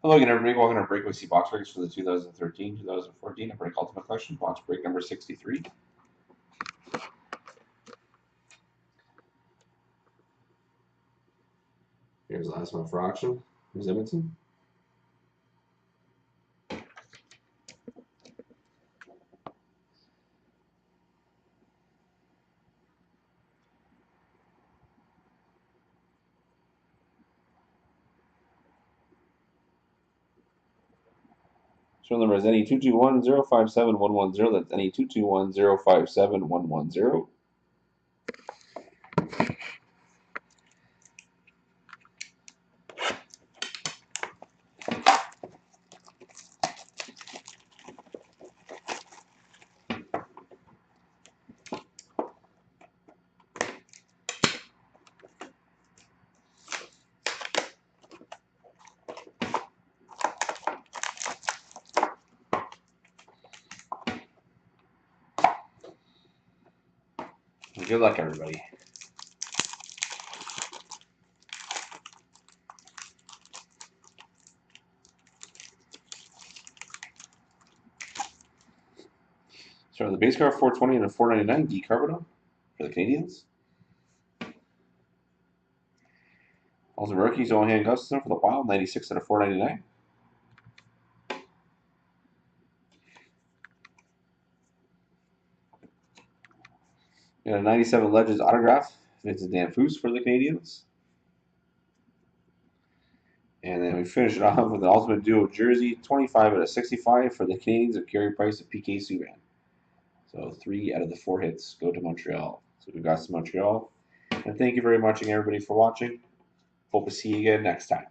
Hello again, everybody. Welcome to Breakaway C box breaks for the 2013-2014 Break Ultimate Collection. Box break number 63. Here's the last one for auction. Here's Edmonton. Serial number is NE2210571110. That's NE2210571110. Good luck, everybody. So the base card 420 and a 499 D Carbonell for the Canadians. Also rookies Johan Gustafsson for the Wild, 96 out of 499. And a 97 Legends autograph, Vincent Danfus for the Canadians. And then we finish it off with an Ultimate Duo jersey, 25 out of 65 for the Canadians of Carey Price of PK Subban. So 3 out of the 4 hits go to Montreal. So we've got some Montreal. And thank you very much, everybody, for watching. Hope to see you again next time.